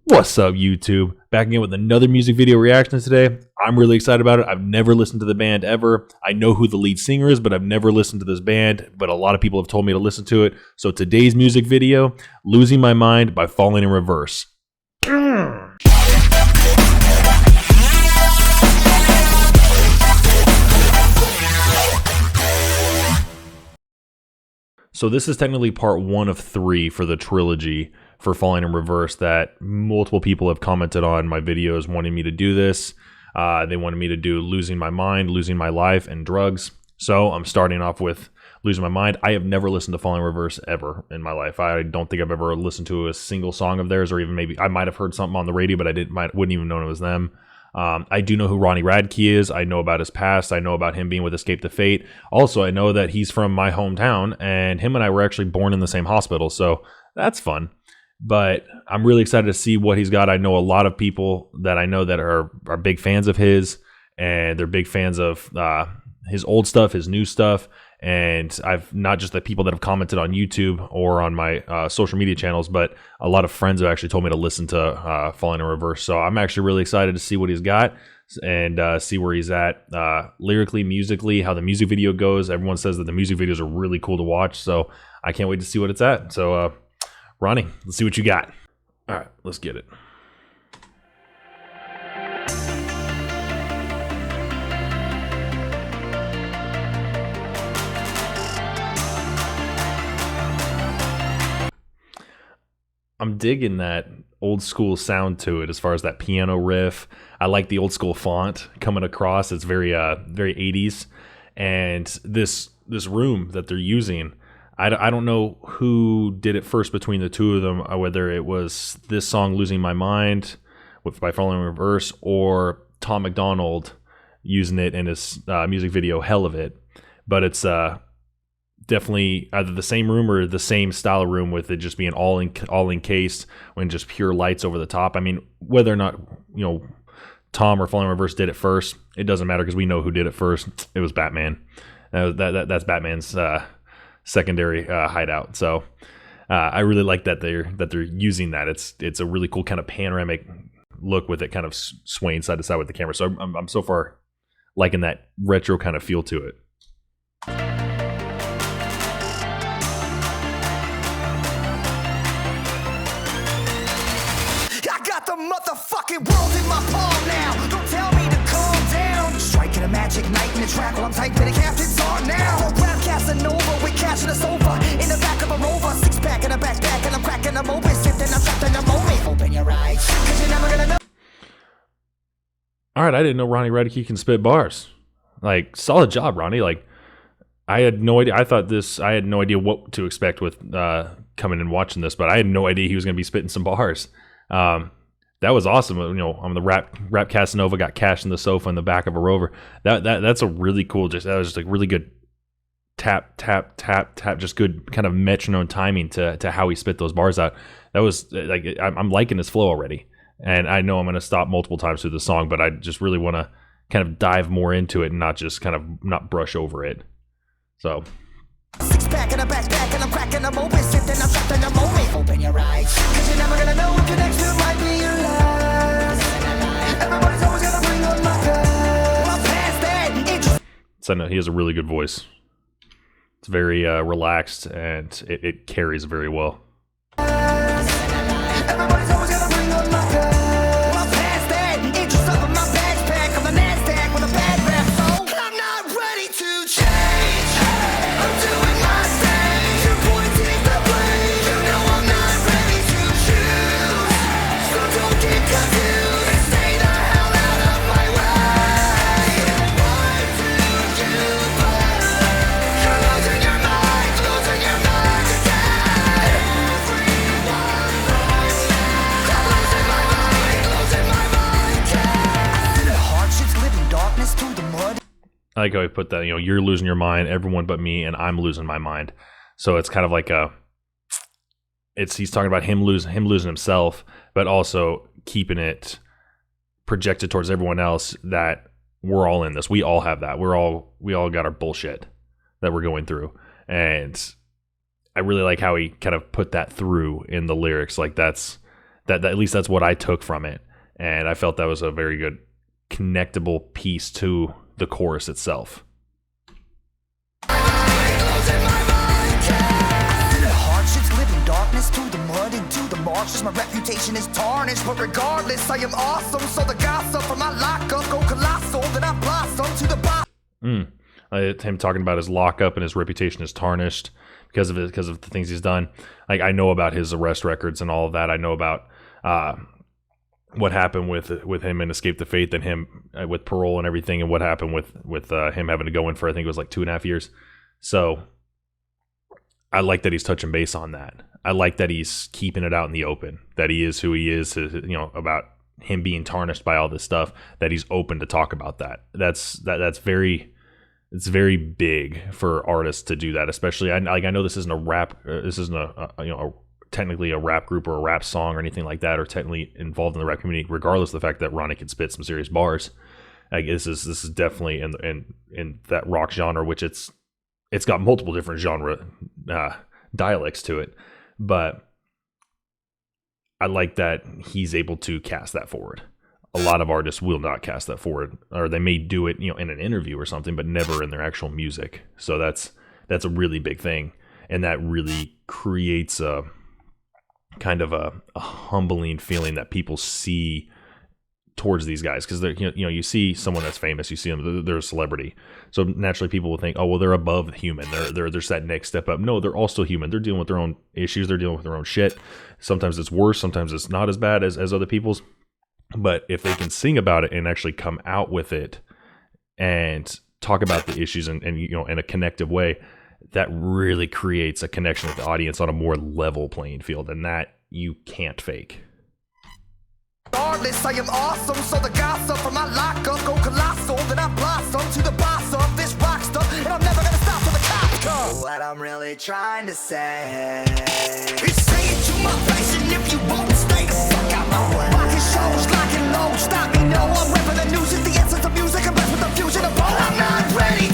What's up, YouTube? Back again with another music video reaction today. I'm really excited about it. I've never listened to the band ever. I know who the lead singer is, but I've never listened to this band, but a lot of people have told me to listen to it. So today's music video, Losing My Mind by Falling in Reverse. So this is technically part 1 of 3 for the trilogy for Falling in Reverse that multiple people have commented on my videos wanting me to do this. They wanted me to do Losing My Mind, Losing My Life, and Drugs. So I'm starting off with Losing My Mind. I have never listened to Falling in Reverse ever in my life. I don't think I've ever listened to a single song of theirs, or even maybe I might have heard something on the radio, but I wouldn't even know it was them. I do know who Ronnie Radke is. I know about his past. I know about him being with Escape the Fate. Also, I know that he's from my hometown, and him and I were actually born in the same hospital, so that's fun. But I'm really excited to see what he's got. I know a lot of people that I know that are big fans of his, and they're big fans of his old stuff, his new stuff. And I've not just the people that have commented on YouTube or on my social media channels, but a lot of friends have actually told me to listen to Falling in Reverse. So I'm actually really excited to see what he's got and see where he's at lyrically, musically, how the music video goes. Everyone says that the music videos are really cool to watch, so I can't wait to see what it's at. So Ronnie, let's see what you got. All right, let's get it. I'm digging that old school sound to it as far as that piano riff. I like the old school font coming across. It's very 80s. And this room that they're using, I don't know who did it first between the two of them, whether it was this song Losing My Mind by Falling in Reverse or Tom McDonald using it in his music video Hell of It. But it's definitely either the same room or the same style of room, with it just being all encased when just pure lights over the top. I mean, whether or not Tom or Falling in Reverse did it first, it doesn't matter because we know who did it first. It was Batman. That's Batman's secondary hideout. So I really like that they're using that. It's a really cool kind of panoramic look with it kind of swaying side to side with the camera. So I'm so far liking that retro kind of feel to it. Motherfucking world in my palm now. Don't tell me to calm down. Striking a magic night in the track while I'm typing the captain's on now. Rap Casanova with cash in the sofa. In the back of a Rover, 6-pack in a backpack, and I'm cracking a open, sifting, I'm trapped in the moment. Open your eyes, cause you're never gonna know. All right, I didn't know Ronnie Radke can spit bars. Like, solid job, Ronnie. Like, I had no idea. I had no idea what to expect with coming and watching this, but I had no idea he was going to be spitting some bars. That was awesome. On the rap Casanova got cash in the sofa in the back of a Rover. That's a really cool. That was just like really good tap, just good kind of metronome timing to how he spit those bars out. That was like, I'm liking his flow already, and I know I'm going to stop multiple times through the song, but I just really want to kind of dive more into it and not just kind of not brush over it. So. 6-pack in a backpack, and I'm cracking them open, sifting, I'm trapped in the moment. Open your eyes, cause you're never gonna know if your next one might be your last. Everybody's always gonna bring up my past. Well, past that, so no, he has a really good voice. It's very relaxed, and it carries very well. everybody's always gonna bring up my past. Well, past that, interest up in my backpack, on the NASDAQ with a bad rap, so I'm not ready to change. I'm doing my thing. You're pointing the blame. You know I'm not ready to choose. So don't get confused and stay the hell out of my way. What do you believe? You're losing your mind again. Everyone right now. I'm losing my mind again. Hardships live in darkness through the mud. I like how he put that, you're losing your mind, everyone but me, and I'm losing my mind. So it's kind of like he's talking about him losing himself, but also keeping it projected towards everyone else that we're all in this. We all have that. We all got our bullshit that we're going through. And I really like how he kind of put that through in the lyrics. Like that's that at least that's what I took from it, and I felt that was a very good connectable piece to the chorus itself. Hardships, live in darkness, through the mud into the marshes. My reputation is tarnished, but regardless, I am awesome. So the gossip from my lockup go colossal, then I blossom to the bottom. Him talking about his lockup and his reputation is tarnished because of the things he's done. Like, I know about his arrest records and all of that. I know about what happened with him in Escape the Faith and him with parole and everything, and what happened with him having to go in for, I think it was like 2.5 years. So I like that he's touching base on that. I like that he's keeping it out in the open, that he is who he is, about him being tarnished by all this stuff, that he's open to talk about that. That's very, it's very big for artists to do that, especially I know this isn't a rap, this isn't technically a rap group or a rap song or anything like that, or technically involved in the rap community, regardless of the fact that Ronnie can spit some serious bars. Like, this is definitely in that rock genre, which it's got multiple different genre dialects to it, but I like that he's able to cast that forward. A lot of artists will not cast that forward, or they may do it, in an interview or something, but never in their actual music. So that's a really big thing, and that really creates a kind of a humbling feeling that people see towards these guys, because they're you see someone that's famous, you see them, they're a celebrity, so naturally people will think, oh well, they're above human, they're that next step up. No, they're also human. They're dealing with their own issues, they're dealing with their own shit. Sometimes it's worse, sometimes it's not as bad as other people's, but if they can sing about it and actually come out with it and talk about the issues and in a connective way, that really creates a connection with the audience on a more level playing field, and that you can't fake. Regardless, I am awesome, so the gossip from my lockup go colossal, then I blossom to the boss of this rock stuff, and I'm never gonna stop till the cops come. What I'm really trying to say is say it to my face, and if you won't stay the fuck out my way. Rockin' shows, locking low, stop me, no, I'm rapping the news, is the essence of music, I'm blessed with the fusion of both, I'm not ready to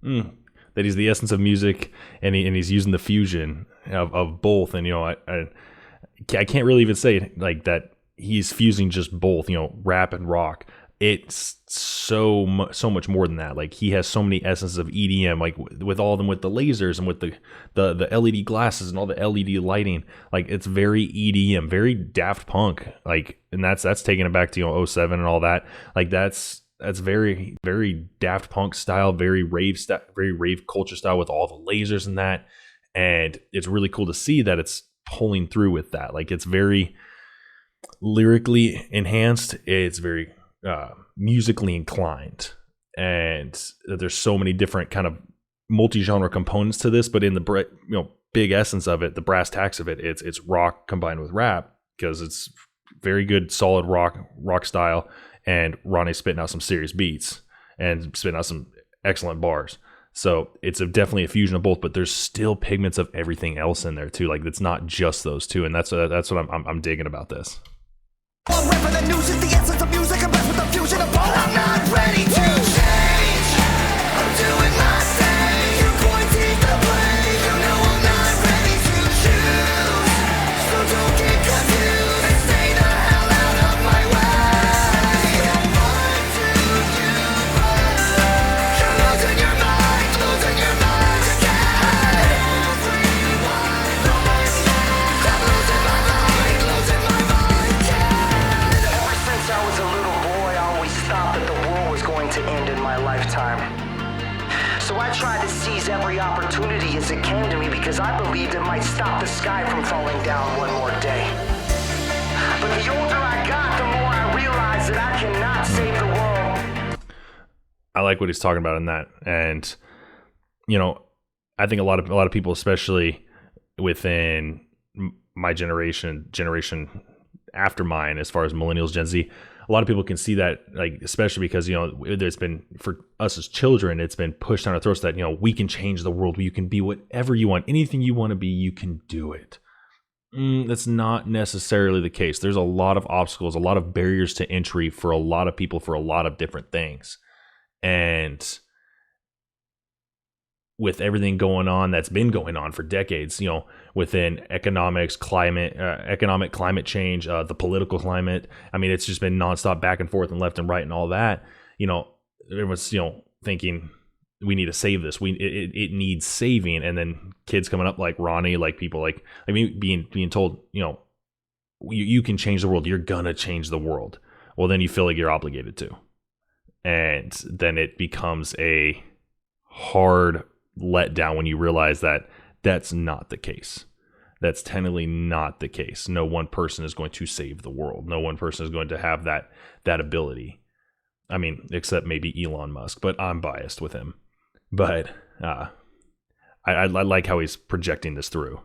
change. That he's the essence of music, and he's using the fusion of both, and I can't really even say like that he's fusing just both, rap and rock. It's so much more than that. Like, he has so many essences of EDM, like with all of them, with the lasers and with the LED glasses and all the LED lighting. Like, it's very EDM, very Daft Punk. Like, and that's taking it back to '07 and all that. Like, that's very, very Daft Punk style, very rave culture style with all the lasers and that. And it's really cool to see that it's pulling through with that. Like, it's very lyrically enhanced, it's very musically inclined, and there's so many different kind of multi-genre components to this, but in the big essence of it, the brass tacks of it, it's rock combined with rap, because it's very good solid rock style, and Ronnie's spitting out some serious beats and spitting out some excellent bars. So it's definitely a fusion of both, but there's still pigments of everything else in there too. Like, it's not just those two, and that's what I'm digging about this. I'm rapping the news, is the essence of music, I'm blessed with the fusion of both, I'm not ready to change. I'm doing my thing, you're pointing the blame, I'm not ready to choose. So don't get confused and stay the hell out of my way. What do you want? You're losing your mind again. Everyone knows that I'm losing my mind again. Ever since I was a little boy, I always thought that the world was going to end in my lifetime. So I tried to seize every opportunity as it came to me, because I believed it might stop the sky from falling down one more day. But the older I got, the more I realized that I cannot save the world. I like what he's talking about in that, and I think a lot of people, especially within my generation after mine, as far as millennials, Gen Z, a lot of people can see that, like, especially because there's been, for us as children, it's been pushed down our throats that we can change the world, you can be whatever you want, anything you want to be, you can do it. That's not necessarily the case. There's a lot of obstacles, a lot of barriers to entry for a lot of people, for a lot of different things. And with everything going on that's been going on for decades, you know, within economics, economic climate change, the political climate. I mean, it's just been nonstop back and forth and left and right and all that. You know, everyone's, you know, thinking we need to save this. It needs saving. And then kids coming up like Ronnie, like people like, I mean, being told, you know, you can change the world. You're gonna change the world. Well, then you feel like you're obligated to. And then it becomes a hard letdown when you realize that that's not the case. That's technically not the case. No one person is going to save the world. No one person is going to have that ability. I mean, except maybe Elon Musk, but I'm biased with him. But I like how he's projecting this through.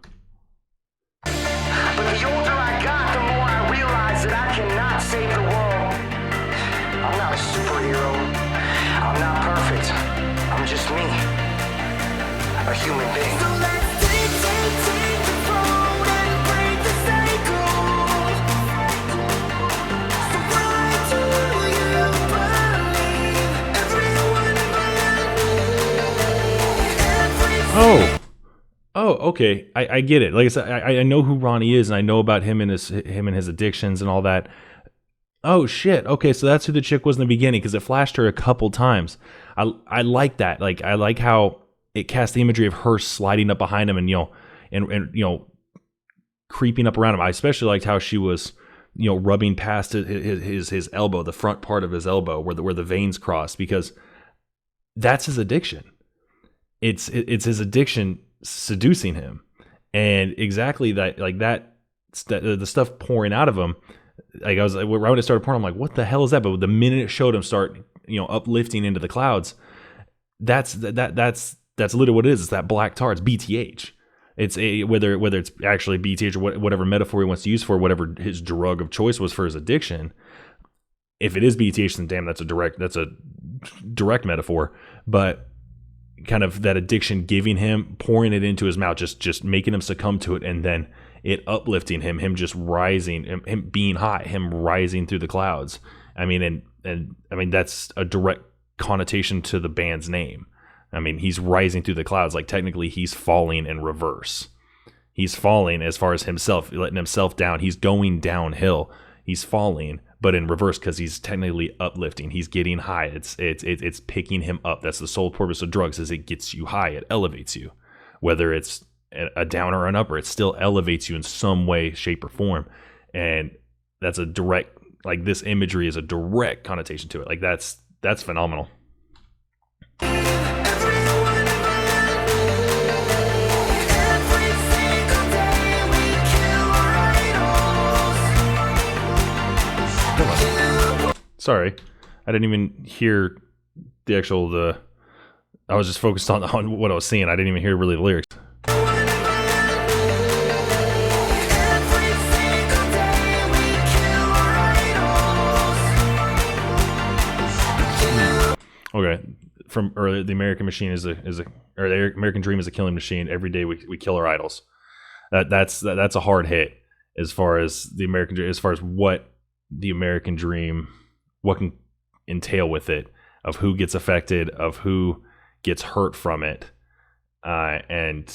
But the older I got, the more I realized that I cannot save the world. I'm not a superhero. I'm not perfect. I'm just me. A human being. So let's take the road and break the cycle. So why do you believe everyone but me? Oh, okay. I get it. Like I said, I know who Ronnie is, and I know about him and his addictions and all that. Oh shit. Okay, so that's who the chick was in the beginning, because it flashed her a couple times. I like that. Like, I like how it cast the imagery of her sliding up behind him and, you know, and you know, creeping up around him. I especially liked how she was, you know, rubbing past his elbow, the front part of his elbow where the veins cross, because that's his addiction. It's his addiction seducing him, and exactly that, like that, the stuff pouring out of him. Like I was right when it started pouring, I'm like, what the hell is that? But the minute it showed him start, you know, uplifting into the clouds, that's literally what it is. It's that black tar. It's BTH. It's whether it's actually BTH or whatever metaphor he wants to use for whatever his drug of choice was for his addiction. If it is BTH, then damn, that's a direct metaphor. But kind of that addiction giving him, pouring it into his mouth, just making him succumb to it, and then it uplifting him just rising, him being high, him rising through the clouds. I mean, and I mean, that's a direct connotation to the band's name. I mean, he's rising through the clouds. Like, technically he's falling in reverse. He's falling as far as himself, letting himself down. He's going downhill. He's falling, but in reverse, because he's technically uplifting. He's getting high. It's picking him up. That's the sole purpose of drugs, is it gets you high. It elevates you. Whether it's a down or an upper, it still elevates you in some way, shape, or form. And that's a direct, like, this imagery is a direct connotation to it. Like, that's phenomenal. Everyone but me. Every single day we kill our idols. Sorry, I didn't even hear the actual I was just focused on what I was seeing. I didn't even hear really the lyrics. Every single day we kill our idols. Okay, from earlier, the American machine or the American dream is a killing machine. Every day we kill our idols. That's a hard hit as far as the American dream, as far as what the American dream, what can entail with it, of who gets affected, of who gets hurt from it. And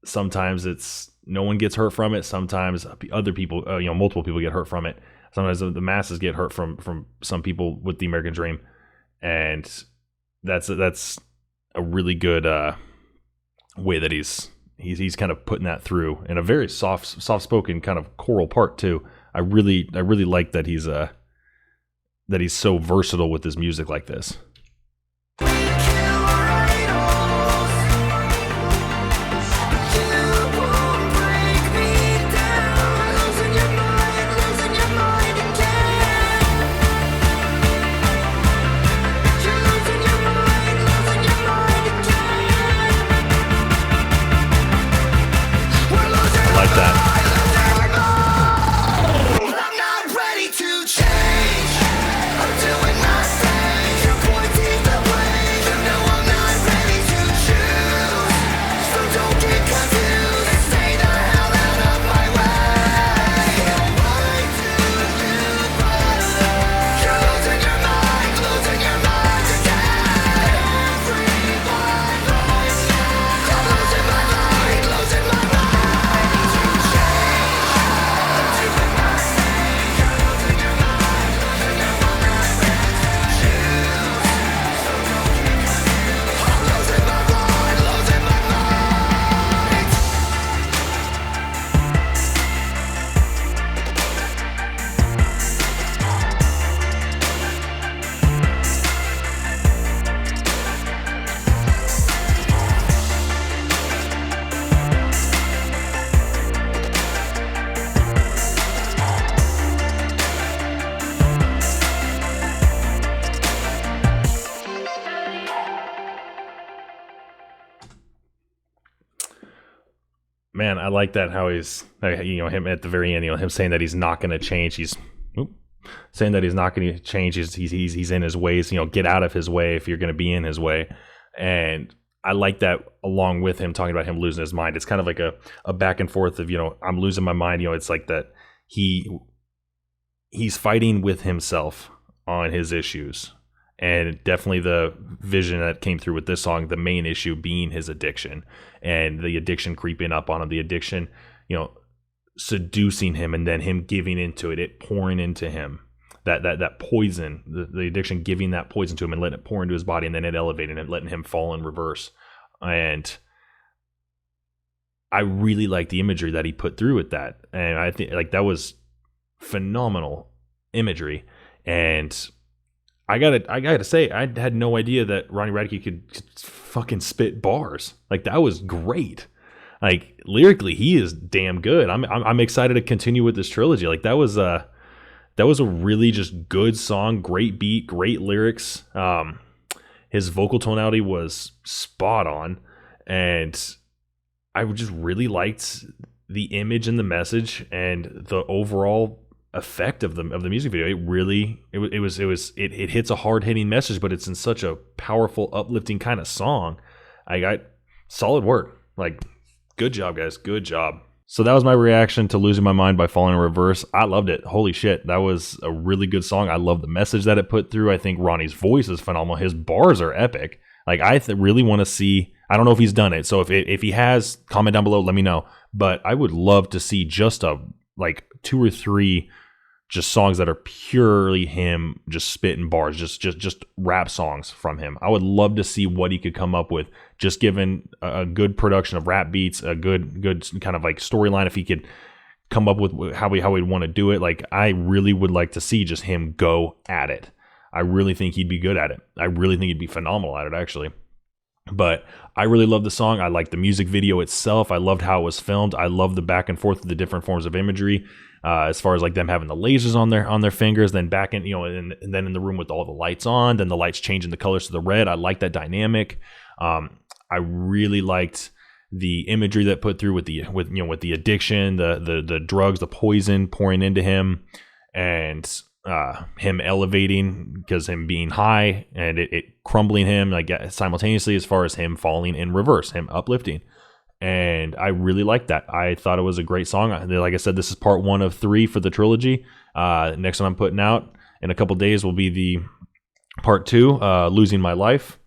sometimes it's no one gets hurt from it. Sometimes other people, multiple people get hurt from it. Sometimes the masses get hurt from some people with the American dream. And that's a really good way that he's kind of putting that through in a very soft spoken kind of choral part too. I really like that he's so versatile with his music like this. I'm not ready to change. I'm doing my thing. You're going Man, I like that how he's, him at the very end, him saying that he's not going to change. He's saying that he's not going to change. He's in his ways. Get out of his way if you're going to be in his way. And I like that, along with him talking about him losing his mind. It's kind of like a back and forth of, I'm losing my mind. It's like that he's fighting with himself on his issues. And definitely the vision that came through with this song, the main issue being his addiction and the addiction creeping up on him, the addiction, seducing him, and then him giving into it, it pouring into him, that poison, the addiction giving that poison to him and letting it pour into his body, and then it elevating it, letting him fall in reverse. And I really like the imagery that he put through with that. And I think like that was phenomenal imagery. And I gotta say, I had no idea that Ronnie Radke could fucking spit bars. Like, that was great. Like, lyrically, he is damn good. I'm excited to continue with this trilogy. Like, that was a really just good song, great beat, great lyrics. His vocal tonality was spot on, and I just really liked the image and the message and the overall effect of the music video. It hits a hard hitting message, but it's in such a powerful, uplifting kind of song. I got solid work. Like, good job, guys. Good job. So that was my reaction to Losing My Mind by Falling in Reverse. I loved it. Holy shit. That was a really good song. I love the message that it put through. I think Ronnie's voice is phenomenal. His bars are epic. Like, I really want to see, I don't know if he's done it. So if he has, comment down below, let me know. But I would love to see just like 2 or 3 just songs that are purely him just spitting bars, just rap songs from him. I would love to see what he could come up with, just given a good production of rap beats, a good kind of like storyline. If he could come up with how he'd want to do it, like, I really would like to see just him go at it. I really think he'd be good at it. I really think he'd be phenomenal at it, actually. But I really love the song. I like the music video itself. I loved how it was filmed. I love the back and forth of the different forms of imagery. As far as like them having the lasers on their fingers, then back in, and then in the room with all the lights on, then the lights changing the colors to the red. I like that dynamic. I really liked the imagery that put through with the addiction, the drugs, the poison pouring into him, and him elevating because him being high and it crumbling him like simultaneously, as far as him falling in reverse, him uplifting. And I really liked that. I thought it was a great song. Like I said, this is part 1 of 3 for the trilogy. Next one I'm putting out in a couple days will be the part 2, Losing My Life.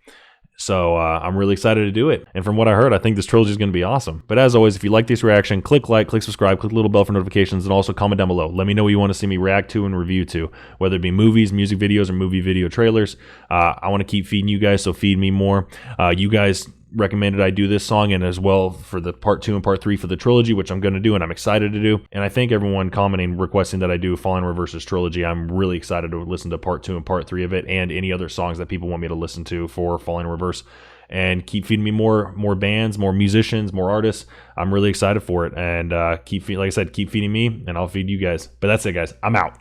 So I'm really excited to do it. And from what I heard, I think this trilogy is going to be awesome. But as always, if you like this reaction, click like, click subscribe, click the little bell for notifications, and also comment down below. Let me know what you want to see me react to and review to, whether it be movies, music videos, or movie video trailers. I want to keep feeding you guys, so feed me more. You guys recommended I do this song, and as well for the part 2 and part 3 for the trilogy, which I'm going to do, and I'm excited to do. And I thank everyone commenting, requesting that I do Falling in Reverse's trilogy. I'm really excited to listen to part 2 and part 3 of it, and any other songs that people want me to listen to for Falling in Reverse. And keep feeding me more bands, more musicians, more artists. I'm really excited for it. And like I said, keep feeding me, and I'll feed you guys. But that's it, guys. I'm out.